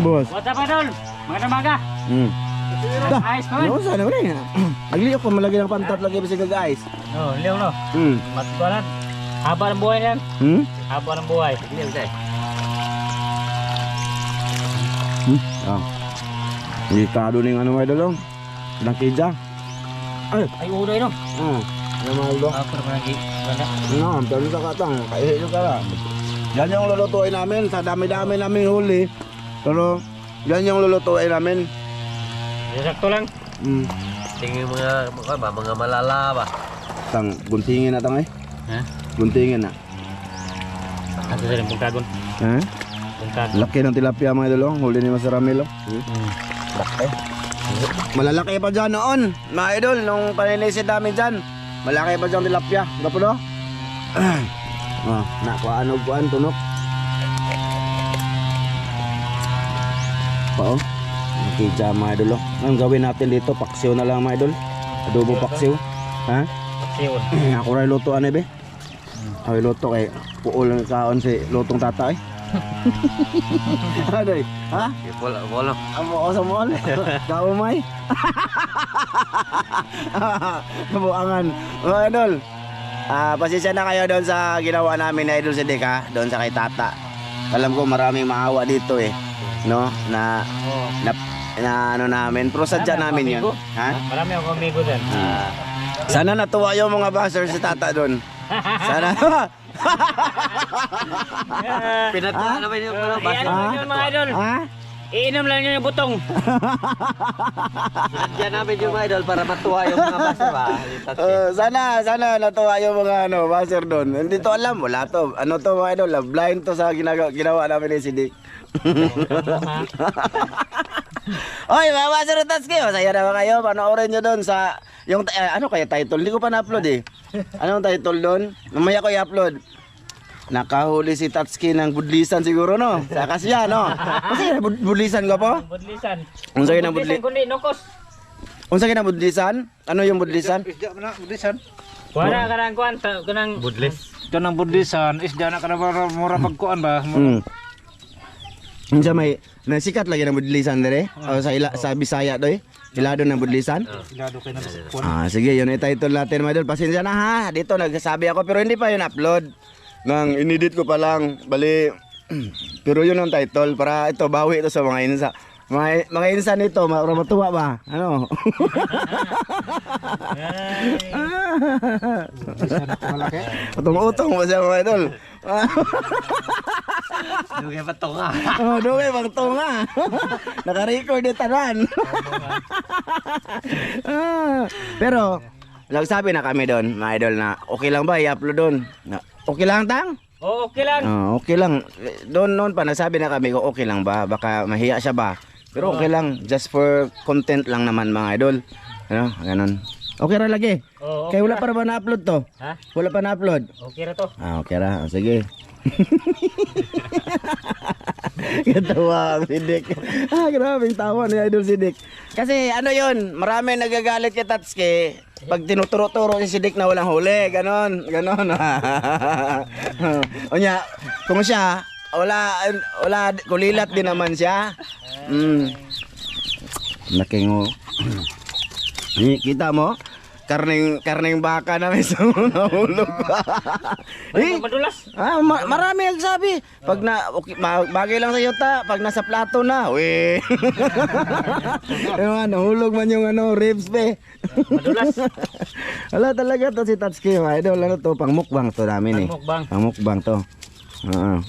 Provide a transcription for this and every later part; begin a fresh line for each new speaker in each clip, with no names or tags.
Boss.
What's up, idol? Magandang maga. Ayos pa man.
Ano sana rin? Agliyok ko malagay ng pantat lagi bisig guys.
Oh, liyaw no. Matbalan. Haba ng buhay yan. Haba ng buhay. Liyaw dai.
Ah. Delikado ning ano mga idol. Langkija.
Ay uday no.
Ano mga idol?
Ako na lagi. Ganda.
No, pero sa katang kaihilo ka lang. Yan yung lulutuin namin sa dami-dami namin huli. Pero yan yung lulutuin namin.
Sakto lang.
Tingin mga malala ba?
Tang guntingin na tang eh.
Ha?
Guntingin na.
Asa sa rin bungkagon.
Ha?
Bungkagon.
Laki ng tilapia mga idol. Huli ni Master Ramil. Laki. Malalaki pa dyan noon. Mga idol, nung paninisid namin dyan. Malaki pa dyan tilapia. Gapo no? Nakuhaan o kuhaan tunok. Pao. Nakidya mga idol. Ang gawin natin dito, paksiw na lang mga idol. Adobo paksiw. Ha?
Paksiw.
Ako rin lutuan eh be. Ako luto kay puol ng kaon si lutong tata eh. Ano eh? Ha?
Wala.
Amo ko sa mall. Kaumay. Kabuangan. Mga idol. Pasensya na kayo doon sa ginawa namin na idol si Dick ha. Doon sa kay tata. Alam ko maraming maawa dito eh. No? Na ano namin. Pero sadya namin yun. Ha?
Marami akong amigo din.
Sana natuwa yung mga bashers si tata doon. Sana.
Pinatuwa naman yung mga
Iinom lang yun mga idol.
Ha?
Iinom lang yun yung butong.
Diyan namin yung mga idol para matuwa yung mga basa ba?
Sana natuwa yung mga basher doon. Hindi to alam, wala to. Ano to mga idol, blind to sa ginawa namin ni si Dick. Oy, mga basher Tatsuki, masaya naman kayo. Panoorin nyo doon sa yung ano kaya title, hindi ko pa na-upload eh. Anong title doon? Mamaya ko i-upload. Nakahuli si Tatsuki ng budlisan siguro no? Sa kasya no? Kasi budlisan ka po?
Budlisan.
Unsa yun ang budlisan?
Kundi nukos.
Unsa yun ang budlisan? Ano yung budlisan?
Isda na budlisan.
Wala ka nang kuhan. Kanang
Budlis.
Ito ng budlisan, isda na ka na mura pagkuan ba?
Unsa may nasikat lagi ng budlisan dire? O sa Bisaya doy? Ilado ng budlisan?
Ilado kayo na
Sige, yun yung title natin mga idol. Pasensya na ha. Dito nagsasabi ako pero hindi pa yun upload. Nang inedit ko pa lang. Bali pero yun ang title para ito bawi ito sa mga insa. Mga insa nito, matuwa ba? Ano? Utong-utong ba siya mga idol?
Dugay pa to nga.
Dugay bang tunga. Naka-record yung tanan. Pero nagsabi na kami doon, mga idol, na okay lang ba i-upload doon? Okay lang tang?
oh, okay lang.
Okay lang. Doon pa nagsabi na kami kung okay lang ba, baka mahiya siya ba. Pero okay lang, just for content lang naman mga idol. Ano, ganun. Okay ra lagi.
Okay
Kaya wala pa ba na-upload to?
Ha?
Wala pa na-upload?
Okay ra to.
Okay ra. Sige. Katawa ang si Dick. Grabe yung tawa ni Idol si Dick. Kasi ano yun, marami nagagalit kay Tatsuki pag tinuturo-turo si Dick na walang huli. Ganon. Onya, kung siya, wala, kulilat din naman siya. Laking kita mo? Karning baka na may nahulog.
Madulas.
Marami nagsabi. Pag bagay lang sa iyo ta, pag nasa plato na, we. Nahulog man yung ribs pe.
Madulas.
Wala talaga to si Tatsuki, mga idol. Ano to, pangmukbang to namin eh. Pangmukbang to. Oo.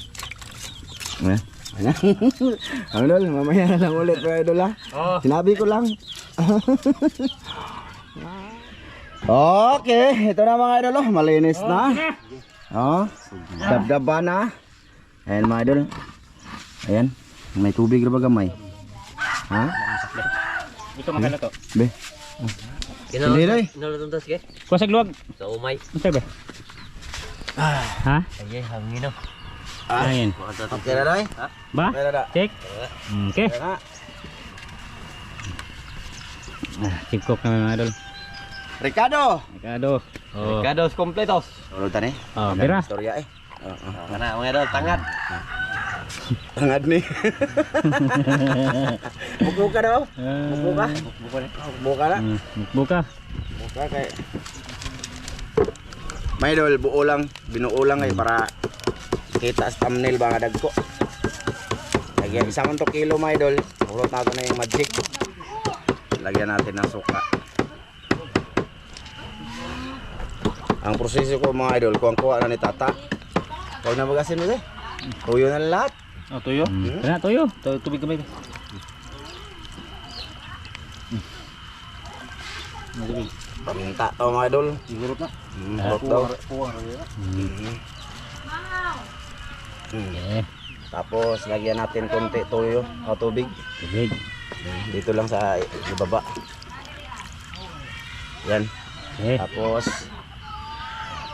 Idol, mamaya na lang ulit mga idol ha. Sinabi ko lang. Okay, ito na mga idol, malinis na. Dabdaba na. Ayan mga idol. Ayan, may tubig na ba gamay? Ha?
Ito makala to.
Be. Hindi rin.
Inalutong tas ke?
Kusag luwag.
Sa umay.
Ito ba? Ha?
Ay, hangin oh.
Ayun.
Okay na rin?
Ba? Check. Okay. Check cook naman mga idol.
Ricardo!
Gados kompletos.
Ano tani?
Bira.
Storya eh.
Kana mga idol tangat.
Hangad ni. Buko ka daw. Buko ka. Buko na.
Buka.
Buka kay. May idol, buo lang, binuo lang ay para kita sa thumbnail ba nga dagko. Lagyan isang kilo mga idol. Ulot natin na yung magic. Lagyan natin ng suka. Ang proseso ko mga idol, kuha na ni tata. Huwag na magasin mo eh. Tuyo na lahat.
Oh, tuyo.
Kana toyo.
Tubig kamay.
Paminta to mga idol.
Sigurot na.
Hulot daw.
Puwang ra.
Okay.
Tapos lagyan natin konti tuyo o tubig.
Tubig.
Dito lang sa ibaba. Yan.
Okay.
Tapos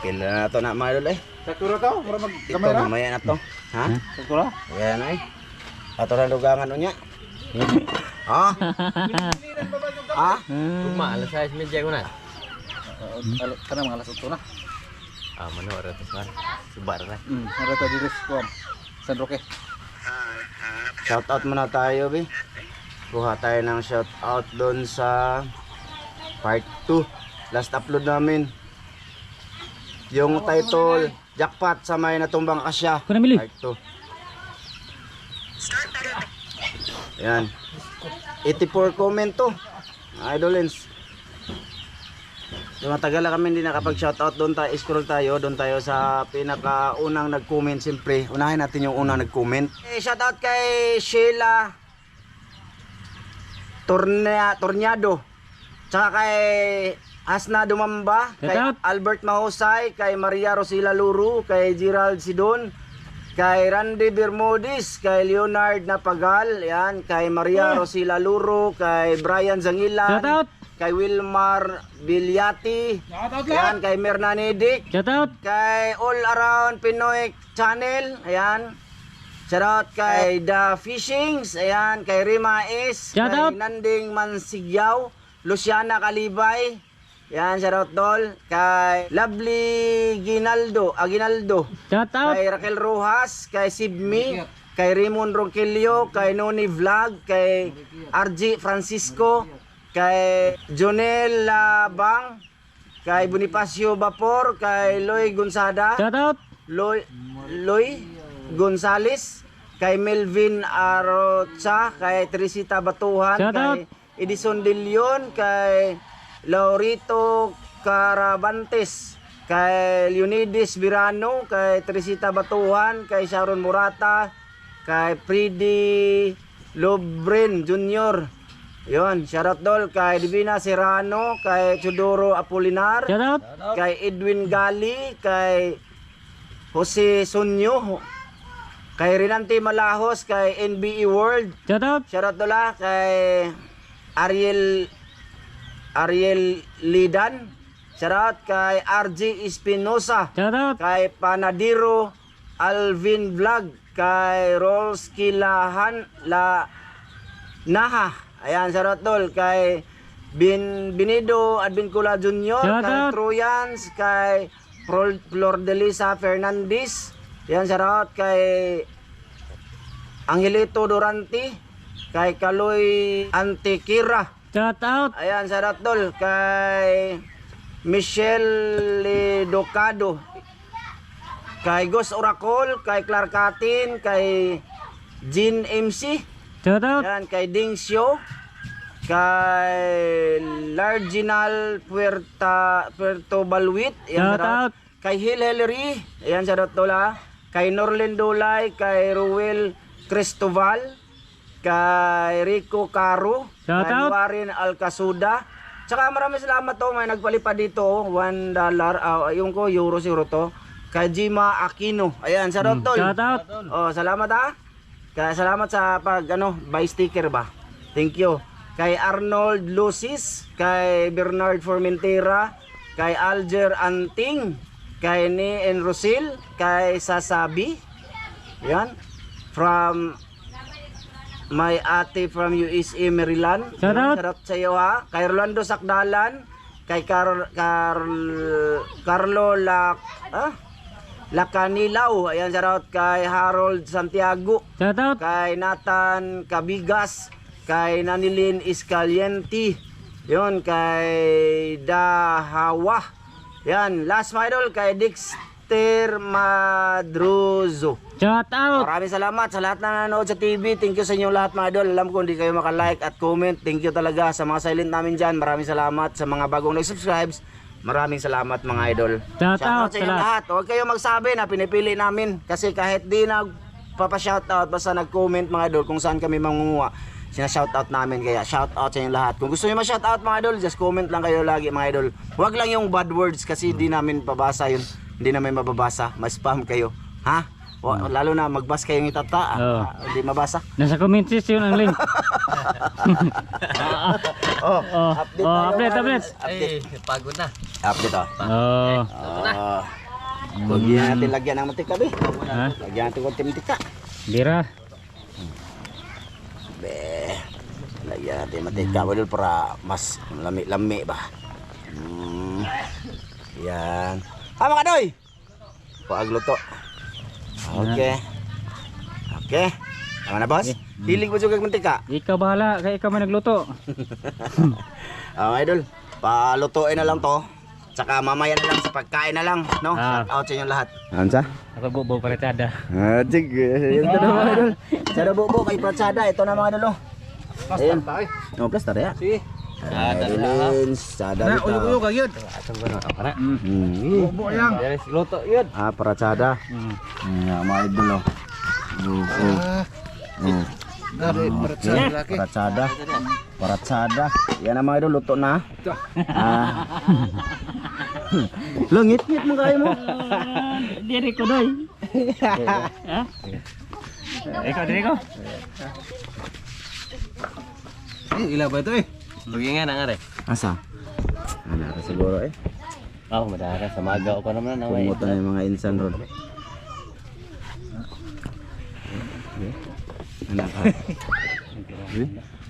kailan na to na mga idol eh.
Sakura to, para
Ito
mag-kamera.
mamaya na to. Ha?
Sakura.
Ayan ay. Ato na lugangan unya. Ha? Ha?
Tugma, alas 6:30 ko na.
Kana mga alas 8 na.
Ah, mano ora to sar. Subar ra.
Ara ta diri sa San Roque.
Shout out muna tayo, be. Kuha tayo ng shout out doon sa part 2. Last upload namin. Yung title, Jackpot sa may natumbang kasya.
Kuna mili.
Part 2. Yan. 84 comment to. Idolins. Yung matagal na kami hindi nakapag-shoutout, doon tayo, scroll tayo, doon tayo sa pinakaunang nag-comment siyempre. Unahin natin yung unang nag-comment. Shoutout kay Sheila Torniado. Tsaka kay Asna Dumamba, kay
Shoutout.
Albert Mahusay, kay Maria Rosila Luru, kay Gerald Sidon, kay Randy Bermudis, kay Leonard Napagal, yan, kay Maria Rosila Luru, kay Brian Zangilan,
Shoutout.
kay Wilmar Bilyati, yan, kay Mirna Nidik,
Shout out.
kay All Around Pinoy Channel, ayan. Shoutout kay The Fishings, ayan, kay Rima Is,
Shout
kay
out.
Nanding Mansigyaw, Luciana Kalibay, yan, shoutout dol, kay Lovely Aguinaldo,
Shout out.
kay Raquel Rojas, kay Sibmi, kay Raymond Ronquillo, kay Noni Vlog, kay RG Francisco, kay Jonel Labang, kay Bonifacio Vapor, kay Loy Gonzada,
Shout out.
Loy Gonzales, kay Melvin Arocha, kay Teresita Batuhan,
Shout out.
kay Edison De Leon, kay Laurito Carabantes, kay Leonidas Birano, kay Teresita Batuhan, kay Sharon Murata, kay Freddy Lobren Jr. Yon, shoutout dol kay Divina Serrano, kay Chudoro Apolinar,
Shout out.
kay Edwin Gali, kay Jose Sunyo, kay Rinante Malahos, kay NBE World.
Shout out.
Shoutout dola kay Ariel Lidan. Shoutout kay RG Espinosa,
Shout out.
kay Panadiro Alvin Vlog, kay Rolskilahan La Naha. Ayan, shoutout dol kay Binido Advincula Jr.,
Shout
kay
out.
Troyans, kay Flor de Lisa Fernandez. Ayan, shoutout kay Angelito Durante, kay Kaloy Antikira.
Shout out.
Ayan, shoutout dol kay Michelle Docado, kay Ghost Oracle, kay Clark Katin, kay Jean MC.
Shout out.
Yan, kay Ding Show, kay Larginal Puerto Balwit,
Shout out.
kay Hil Hillary, ayan, shoutout dola, kay Norlin Dulay, kay Ruel Cristoval, kay Rico Caro,
Shout
kay
out.
Warren Alcasuda. Tsaka maraming salamat to, may nagpalipad dito, $1, yung ko, euro siguro to, kay Jima Aquino, ayan, shoutout tol.
Shout out.
Oh, salamat ha. Kaya salamat sa pag buy sticker ba. Thank you. Kay Arnold Lucis, kay Bernard Formentera, kay Alger Anting, kay Ni Enrosil, kay Sasabi. Yan. From my ate from USA Maryland.
Shout out.
Shout out sa iyo ha. Kay Rolando Sakdalan, kay Carlo Lacanilaw. Ayan, shoutout kay Harold Santiago.
Shout out.
Kay Nathan Cabigas. Kay Nanilin Iscalienti. Yun, kay Dahawa. Yan, last mga idol, kay Dexter Madruzo.
Shout out.
Maraming salamat sa lahat na nanonood sa TV. Thank you sa inyong lahat mga idol. Alam ko hindi kayo maka-like at comment. Thank you talaga sa mga silent namin dyan. Maraming salamat sa mga bagong nag-subscribe. Maraming salamat mga idol.
Shout out
sa
sa
inyong
lahat.
lahat. Huwag kayo magsabi na pinipili namin. Kasi kahit di nagpapa-shoutout, basta nag-comment mga idol kung saan kami mangunguha, sina-shoutout namin. Kaya shoutout sa inyong lahat. Kung gusto nyo ma-shoutout mga idol, just comment lang kayo lagi mga idol. Huwag lang yung bad words kasi hindi namin pabasa yun. Hindi namin mababasa. Ma-spam kayo. Ha? Lalo na magbas kayong itata, hindi mabasa.
Nasa comment section ang link. Update.
Ay, pagod na.
Update oh. Huwag natin lagyan ng mantika be.
Ha?
Lagyan natin konti mantika.
Dira.
Be. Lagyan natin mantika wadol para mas lami-lami ba. Yan. Mga doy. Paagluto. Okay. Tama na boss? Hilig mo juga mantika?
Ikaw bahala, kaya ikaw may nagluto.
Idol, palutuin na lang to. Tsaka mamaya na lang sa pagkain na lang, no?
Ah.
Shout out sa inyong lahat. Ansa?
Ako bubo paretada.
Sige, yun na mga idol. Sada bubo kay Pratsada, ito na mga idol. Ayun. No, plaster ya.
Si.
Lins, sada
Na
dito.
uyog-uyog gyud.
Atong gano'n ako na.
Bubo yang.
Dari luto yun.
Pratsada. Nga mga idol.
Dari percaya laki.
Pratsada. Yan ang mga idol, luto na. Langit-ngit mo kayo mo.
Diri ko doy. Ha? Ikaw diri ko.
Ila ba ito eh?
Lugi nga na nga rin.
Asa? Ano ka siguro eh.
Ako madara sa magaw ko naman na way.
Pumuto na yung mga insan ron. Anak ka.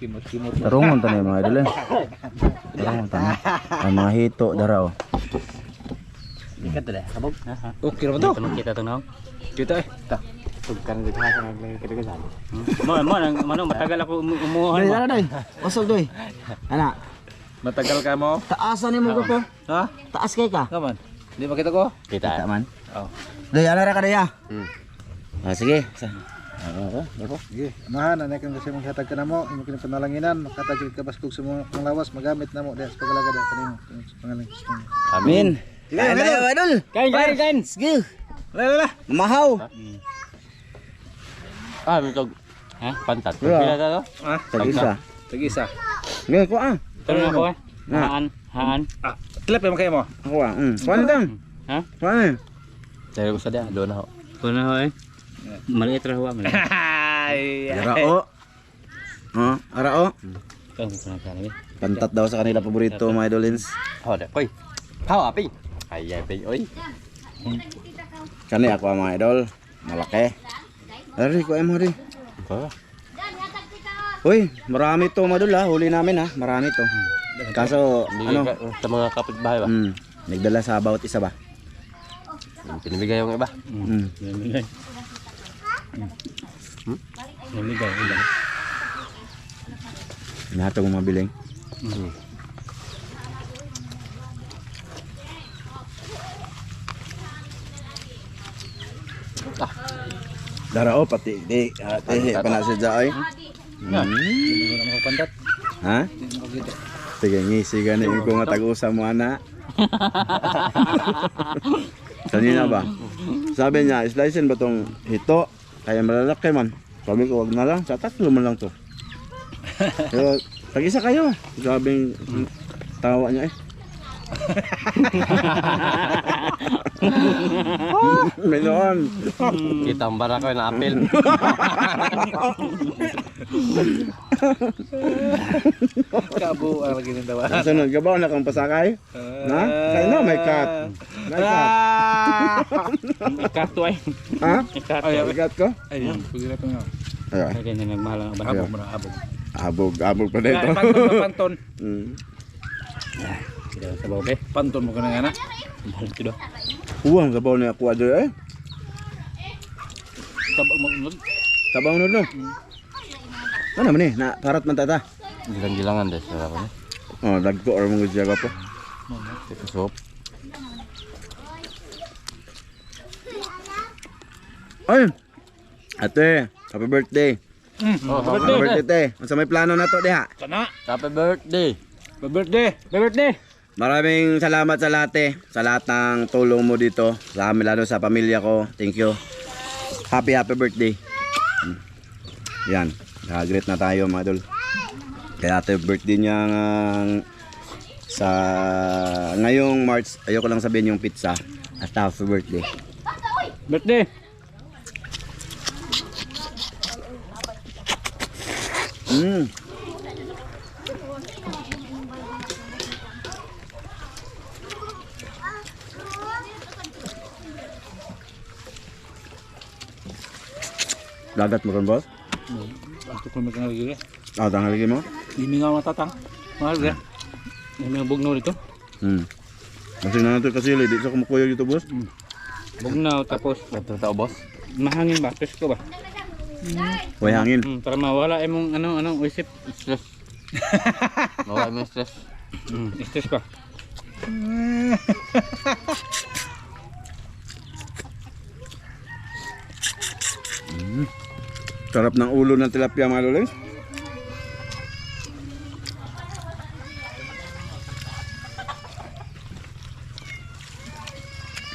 Kimot-kimot.
Tarungon ta na yung mga idol eh. Tarungon ta na. Ang mga hito daraw.
Ikat dah. Sabog.
Okay ra ba to?
Tanong kita tunaw.
Kita eh. Ta.
Tugkan gud ha sa nagkadagasan.
Mo matagal ako umuhan mo.
Doy. Usog doy. Anak,
Matagal ka mo?
taasan ni mo ko po.
Ha?
Taas kay ka.
Kaman. Di makita ko?
Kita
Kita.
man.
Oh.
Doy, ana ra ka daya. Sige.
Sige. Mahan anak kan kasi maghatag ka namo, imo kini panalanginan, makatag ka baskog sa mga lawas magamit namo diha sa pagalaga diha kanimo. Pangalan.
Amin. Kain tayo, idol.
Kain.
Sige.
La.
Mahaw.
Mitog.
Ha?
Pantat.
Wala.
Pila ta to?
Ah,
Tag-isa.
tag-isa.
Ngayon ko ah.
Tanong ako eh. Haan.
Ah, klip mo kayo mo.
Ako ah. Kuha na dam.
Ha?
Kuha na.
Dari ko sa dia do na ho.
Kuno ho eh. Maliit ra huwa maliit.
Ay.
Arao. Arao.
Kang kuno ka ni.
Pantat daw sa kanila paborito mga idolins.
Ho da koy. How aping? Ay ping oy.
Kani ako ang mga idol. Malaki. Ari ko mo rin.
Ko.
Uy, marami to madul ha. Huli namin ha. Marami to. Kaso ano?
Sa mga kapitbahay ba?
Nagdala sa bawat isa ba?
Pinibigay yung iba.
Namigay. Namigay ulan.
Nato kong mabiling. Darao pati di panasadya ay.
Hindi mo pandat.
Ha? Sige ngisi gani ko nga tag-usa mo ana. Kanina ba? Sabi niya, slicein ba tong hito? Kaya malalaki man. Sabi ko, wag na lang. Sa tatlo man lang to. Pero, tag-isa kayo. Sabing tawa niya eh. Menon.
Kita ang bara ko na apel.
Kabo ang lagi ng dawa.
Sunod ka ba? Nakang pasakay? Na? Kaya na, may cut. May cut.
Ikato ay.
Ha?
Ikato.
May cut ko?
Ayun, pwede na ito nga.
Ay,
Kaya na nagmahal ang abangan.
Abog mo na, abog.
abog pa dito.
Panton.
Sila sa babe.
Panton mo ka na nga na.
Bahal ko do.
Uwang sabaw ni ako adyo eh.
Tabak mag-unod.
Tabang nun no. Ano man na parat man tata.
Gilang-gilangan deh sarap ni.
Oh, dagko or mong jaga po.
Ito soup.
Ay. Ate, happy birthday.
Oh,
Happy birthday, te. Unsa may plano na to diha?
Sana.
Happy birthday.
Birthday.
Maraming salamat sa lahat eh. Sa lahat ng tulong mo dito. Sa amin lalo sa pamilya ko. Thank you. Happy birthday. Yan. Great na tayo mga idol. Kaya happy birthday niya sa ngayong March. Ayoko lang sabihin yung pizza. At happy birthday.
Birthday.
Mm. Dagat mo ron boss?
Bakit ko may kanagigil?
Ah, tanghali mo?
Hindi nga matatang. Mahal ka. May bugnaw dito.
Kasi na natin kasi di sa kumukuya dito boss.
Bugnaw tapos
Ito tao boss.
mahangin ba? Presko ba?
Huwag hangin.
Para mawala imong ano isip.
Stress. Mawala mo stress.
Stress ka.
Sarap ng ulo ng tilapia mga loleng.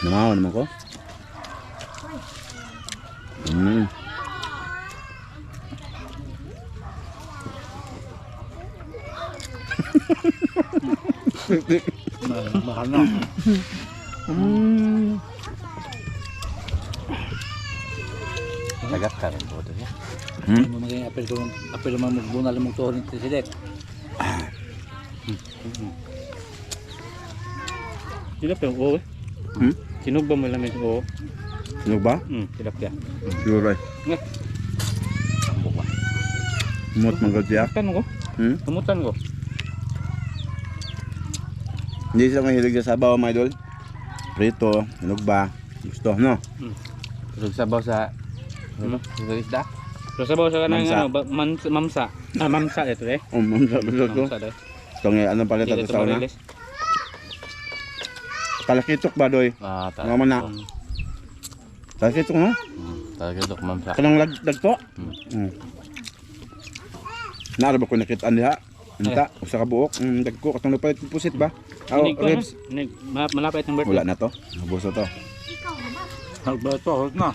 Namahaw naman ko.
Mahal na.
Tagat ka rin po ito siya.
Ano maging apel mo magbunal mong tuhon ni President. Tilapia oo. Sinog ba mo lamin oo?
Ano ba?
Tilapia.
Sure.
Sambok ba?
Mot manggod siya.
Kamutan ko. Kamutan ko.
Hindi siya mahilig sa sabaw mga idol. Prito, hinog ba? Gusto, no?
Tulog sabaw sa ano? Sa isda.
So sabaw sa kanang
Mamsa.
mamsa. Mamsa ito eh.
Mamsa, gusto ko.
Mamsa daw.
Ito nga, anong palitan
Dili
sa
ito
sauna?
marilis.
Talakitok ba, doy?
Talaga
Mga mana. Talakitok, no?
ito mamsa.
Kanang dagto? Naara ba ko nakitaan diha? Unta, usa ka buok. Dagko, katong napalit yung pusit ba? Oh,
Inig ko
ribs.
na. Malapit ng birthday.
Wala na to. Nabos na to.
Hold na.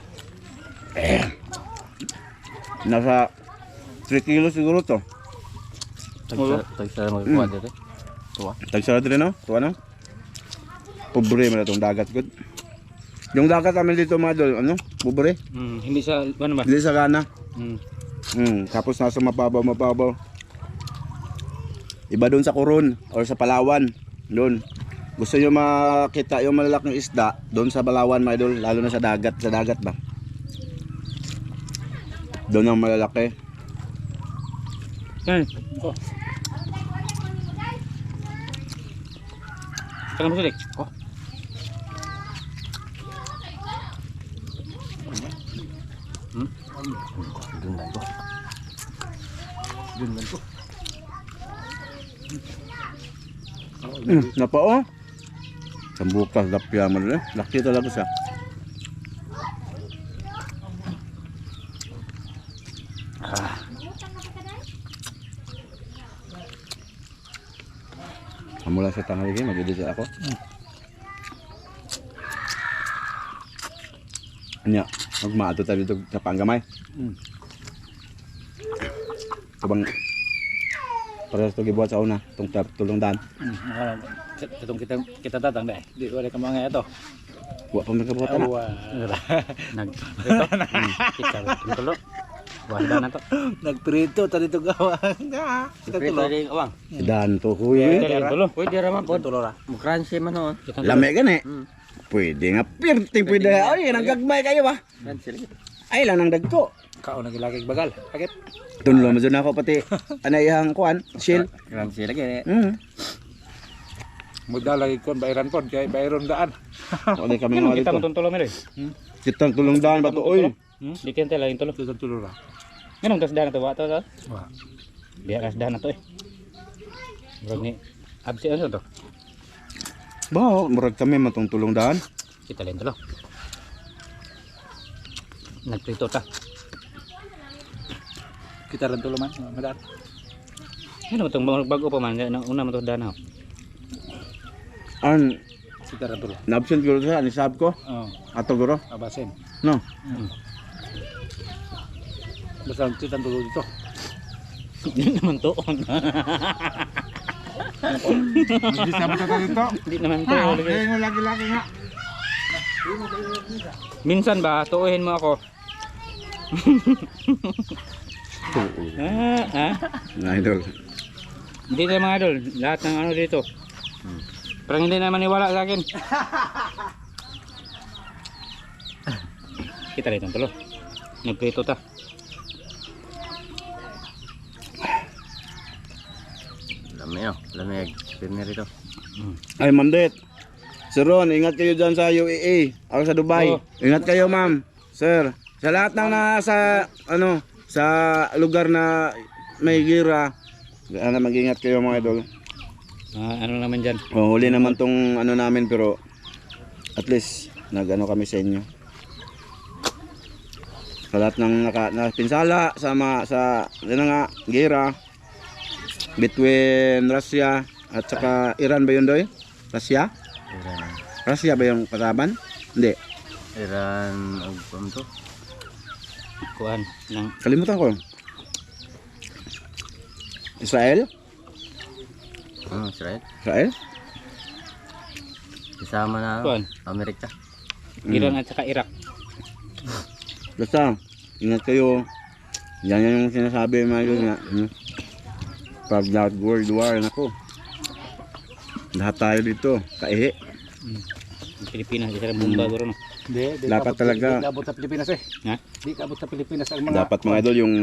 Nasa 3 kilos siguro to.
Tagsara magkuha dito. Tuwa.
Tagsara din, no? Tuwa, no? Pobre mo na itong dagat, good. Yung dagat namin dito, mga idol, ano? Pobre.
Hindi sa ano ba?
Hindi sa gana.
Mm.
Tapos nasa mababaw. Iba doon sa Coron or sa Palawan. Doon. Gusto nyo makita yung malalaking isda doon sa Palawan, mga idol, lalo na sa dagat. Sa dagat ba? Doon ang malalaki.
Ay. Oh. Saka mo sulik. Oh.
Dundan ko.
Napao. Sambukas, dapya mo rin. Laki talaga siya. Mula sa tanghali, mag-edit ako. Anya, magmaato tayo dito sa panggamay. Kabang parehas ito gibuhat sa una, itong tulong daan.
Itong kita tatang deh. Di wala ka mga ito.
Buat pa may kabuhatan na.
Nag ito. Kita tulo. Wala na to.
Nagprito tadi to gawa.
Prito rin awang.
Dan to kuya.
Tulo.
Pwede raman po. Mukransi man noon.
Lame gani. Pwede nga pirti pwede. Ay, nanggagmay kayo ba?
Kransi lagi.
Ay lang nang dagko.
Kao nagilagay bagal. Agit.
Tunlo mo dyan ako pati anayang kuan, shield.
Kransi lagi.
Mudalay kon bayran pod kay bayron daan.
Ano kami nga
Kita
dito.
mo tulo mi.
Kitang tulong daan ba to? Oy,
Di kente lang yung tulo.
Tulo ra.
Ganun kasdahan na to ba? Ito.
Wa.
Biar kasdahan na to eh. Murag ni absi ano to?
Ba, murag kami matong tulong daan.
Kita lang tulo. Nagprito ta.
Kita ran tulo man. Madaan.
Ano itong bago pa man? Una mo to danaw.
An,
Kita ran tulo.
na-absent ko sa anisab ko.
Oh,
Ato guro.
abasin.
No.
Basta kita tulo dito.
Hindi naman to.
Hindi sabot ta dito.
Hindi naman to.
Mo lagi-lagi nga.
Minsan ba, tuuhin mo ako.
Mga idol.
Hindi na mga idol, lahat ng ano dito. Parang hindi na maniwala sa akin. Kita rin itong tulo. Nagprito ta.
Lamig. Pirmi rito.
Ay, Mandit. Sir Ron, ingat kayo dyan sa UAE. Ako sa Dubai.
Oo.
Ingat kayo, ma'am. Sir, sa lahat ng nasa, ano, sa lugar na may gira, mag-ingat kayo mga idol.
Ano naman dyan.
Oh, huli naman tong ano namin pero at least nag-ano kami sa inyo. Sa lahat ng napinsala sa ano nga, gira between Russia at saka Iran ba yun doy? Russia?
Iran.
Russia ba yung kataban? Hindi.
Iran, ang to?
Kuhan ng
Kalimutan ko. Israel?
Israel.
Israel?
Isama na
kuhan.
Amerika.
Iran at saka Iraq.
Basta, ingat kayo. Yan yung sinasabi mga idol nga. Pag lahat World War, nako. Lahat tayo dito, kaihi.
Ang Pilipinas, isa rin bomba guro no.
Di
Dapat talaga.
Di abot sa Pilipinas eh.
Ha?
Di abot sa Pilipinas ang mga
Dapat mga idol yung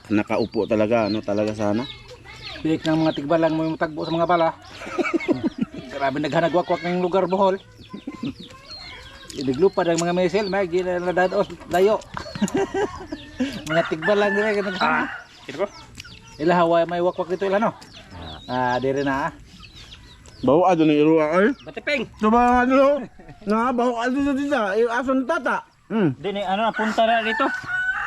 nakaupo talaga, ano talaga sana.
big ng mga tigbalang mo yung tagbo sa mga bala. Grabe naghanagwakwak ng lugar Bohol. Ibiglupad ang mga misil, may ginadadaos layo. Mga tigbalang dire ganun.
Kita ko?
Ila Hawaii may wakwak dito ila no. Dire na.
Bawa adon ng iruwa ay.
Batipeng!
Diba ano? Na bawa adon na dito. Ason tata.
Hindi, ano na, punta na dito.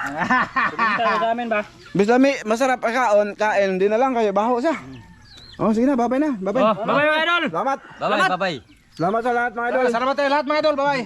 Pumunta na sa amin ba?
Basta may masarap kaon, kain din na lang kayo baho siya. Oh, sige na, babay na. Babay.
Oh, bye-bye mga idol!
Salamat.
Bye-bye.
Salamat sa lahat mga idol.
Salamat tayo lahat mga idol, bye-bye.